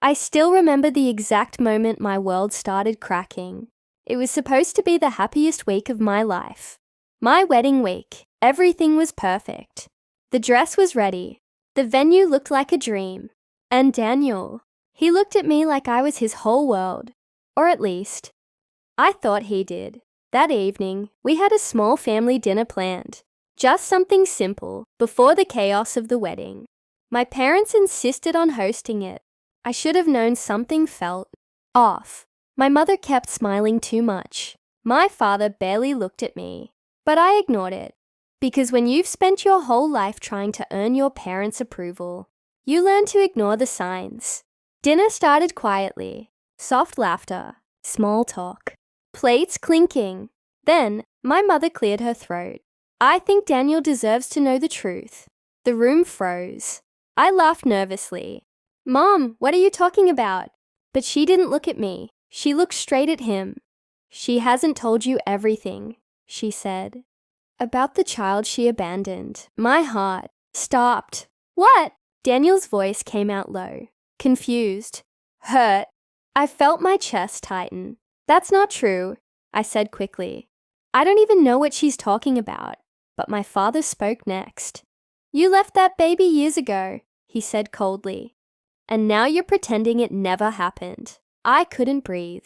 I still remember the exact moment my world started cracking. It was supposed to be the happiest week of my life. My wedding week. Everything was perfect. The dress was ready. The venue looked like a dream. And Daniel, he looked at me like I was his whole world. Or at least, I thought he did. That evening, we had a small family dinner planned. Just something simple, before the chaos of the wedding. My parents insisted on hosting it. I should have known something felt off. My mother kept smiling too much. My father barely looked at me. But I ignored it. Because when you've spent your whole life trying to earn your parents' approval, you learn to ignore the signs. Dinner started quietly. Soft laughter, small talk, plates clinking. Then, my mother cleared her throat. I think Daniel deserves to know the truth. The room froze. I laughed nervously. Mom, what are you talking about? But she didn't look at me. She looked straight at him. She hasn't told you everything, she said. About the child she abandoned. My heart stopped. What? Daniel's voice came out low, confused, hurt. I felt my chest tighten. That's not true, I said quickly. I don't even know what she's talking about. But my father spoke next. You left that baby years ago, he said coldly. And now you're pretending it never happened. I couldn't breathe.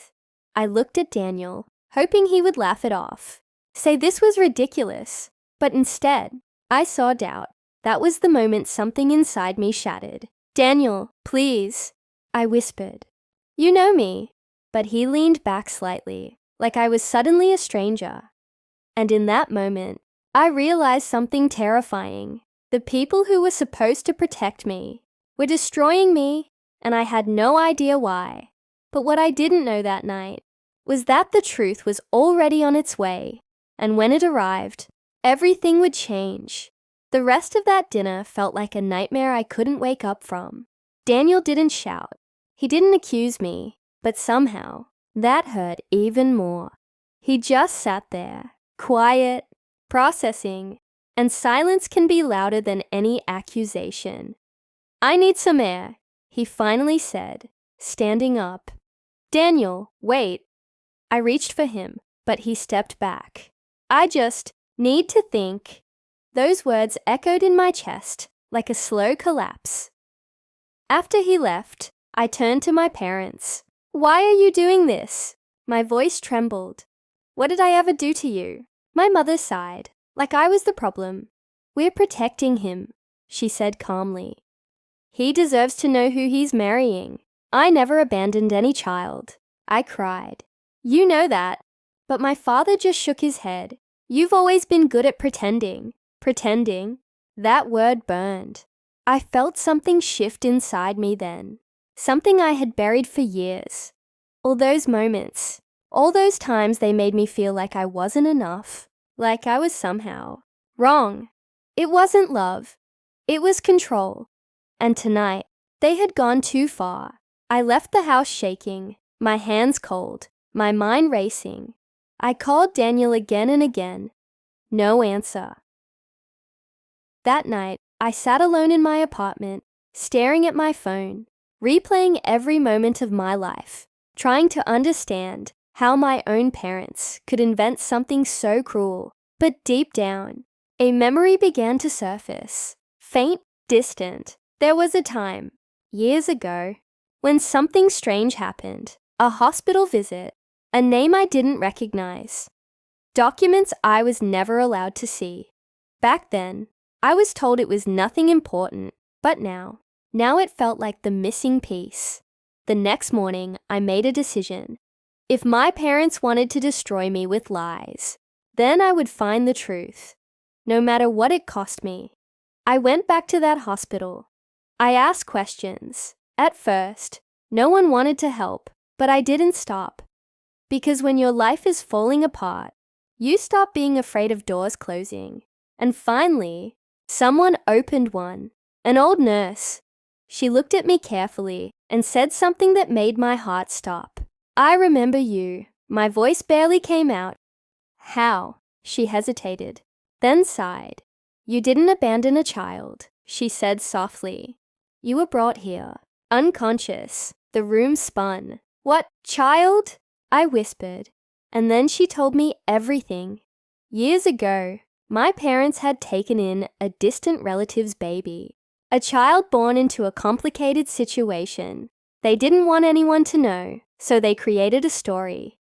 I looked at Daniel, hoping he would laugh it off. Say this was ridiculous. But instead, I saw doubt. That was the moment something inside me shattered. Daniel, please, I whispered. You know me. But he leaned back slightly, like I was suddenly a stranger. And in that moment, I realized something terrifying. The people who were supposed to protect me were destroying me, and I had no idea why. But what I didn't know that night was that the truth was already on its way, and when it arrived, everything would change. The rest of that dinner felt like a nightmare I couldn't wake up from. Daniel didn't shout. He didn't accuse me, but somehow, that hurt even more. He just sat there, quiet, processing, and silence can be louder than any accusation. I need some air, he finally said, standing up. Daniel, wait. I reached for him, but he stepped back. I just need to think. Those words echoed in my chest like a slow collapse. After he left, I turned to my parents. Why are you doing this? My voice trembled. What did I ever do to you? My mother sighed, like I was the problem. We're protecting him, she said calmly. He deserves to know who he's marrying. I never abandoned any child. I cried. You know that. But my father just shook his head. You've always been good at pretending. Pretending. That word burned. I felt something shift inside me then. Something I had buried for years. All those moments, all those times they made me feel like I wasn't enough, like I was somehow wrong. It wasn't love. It was control. And tonight, they had gone too far. I left the house shaking, my hands cold, my mind racing. I called Daniel again and again. No answer. That night, I sat alone in my apartment, staring at my phone, replaying every moment of my life, trying to understand how my own parents could invent something so cruel. But deep down, a memory began to surface, faint, distant. There was a time, years ago, when something strange happened, a hospital visit, a name I didn't recognize, documents I was never allowed to see. Back then, I was told it was nothing important, but now it felt like the missing piece. The next morning, I made a decision. If my parents wanted to destroy me with lies, then I would find the truth, no matter what it cost me. I went back to that hospital. I asked questions. At first, no one wanted to help, but I didn't stop. Because when your life is falling apart, you stop being afraid of doors closing. And finally, someone opened one. An old nurse. She looked at me carefully and said something that made my heart stop. I remember you. My voice barely came out. How? She hesitated, then sighed. You didn't abandon a child, she said softly. You were brought here, unconscious, The room spun. "What, child?" I whispered. And then she told me everything. Years ago, my parents had taken in a distant relative's baby, a child born into a complicated situation. They didn't want anyone to know, so they created a story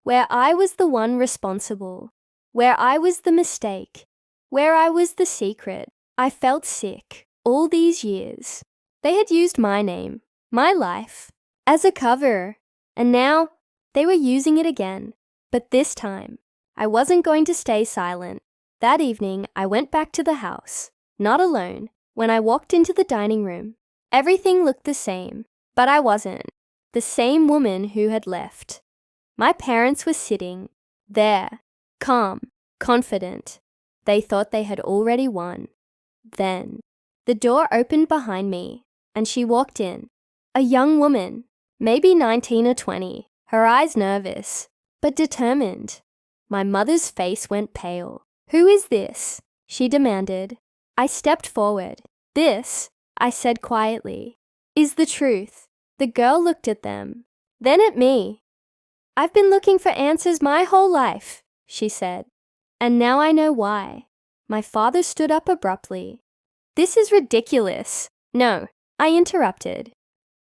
where I was the one responsible, where I was the mistake, where I was the secret. I felt sick all these years. They had used my name, my life, as a cover, and now they were using it again. But this time, I wasn't going to stay silent. That evening, I went back to the house, not alone. When I walked into the dining room, everything looked the same, but I wasn't the same woman who had left. My parents were sitting there, calm, confident. They thought they had already won. Then, the door opened behind me, and she walked in. A young woman, maybe 19 or 20, her eyes nervous, but determined. My mother's face went pale. "Who is this?" she demanded. I stepped forward. "This," I said quietly, "is the truth." The girl looked at them, then at me. "I've been looking for answers my whole life," she said, "and now I know why." My father stood up abruptly. "This is ridiculous." "No," I interrupted.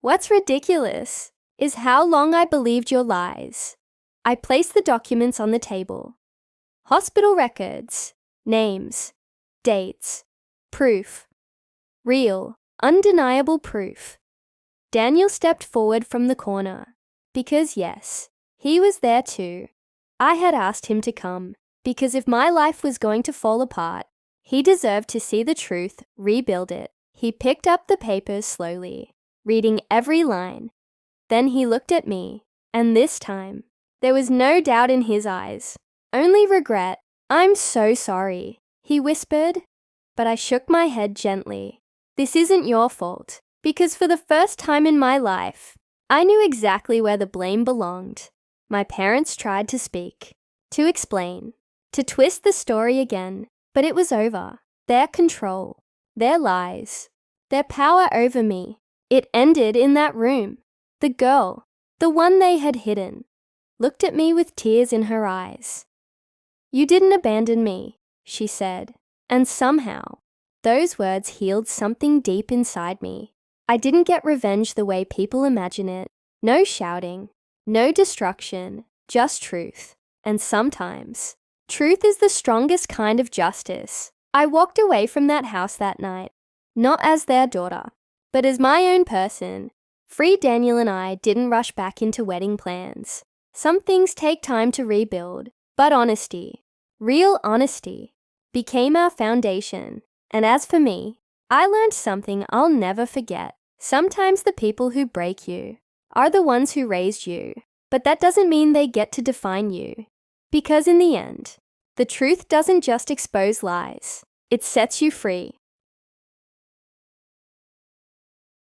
"What's ridiculous is how long I believed your lies." I placed the documents on the table. Hospital records, names, dates, proof. Real, undeniable proof. Daniel stepped forward from the corner. Because yes, he was there too. I had asked him to come, because if my life was going to fall apart, he deserved to see the truth, rebuild it. He picked up the papers slowly, reading every line. Then he looked at me, and this time, there was no doubt in his eyes, only regret. "I'm so sorry," he whispered, but I shook my head gently. "This isn't your fault, because for the first time in my life, I knew exactly where the blame belonged." My parents tried to speak, to explain, to twist the story again, but it was over. Their control, their lies, their power over me, it ended in that room. The girl, the one they had hidden, looked at me with tears in her eyes. "You didn't abandon me," she said, and somehow, those words healed something deep inside me. I didn't get revenge the way people imagine it. No shouting, no destruction, just truth. And sometimes, truth is the strongest kind of justice. I walked away from that house that night, not as their daughter, but as my own person. Free Daniel and I didn't rush back into wedding plans. Some things take time to rebuild, but honesty, real honesty, became our foundation. And as for me, I learned something I'll never forget. Sometimes the people who break you are the ones who raised you, but that doesn't mean they get to define you. Because in the end, the truth doesn't just expose lies, it sets you free.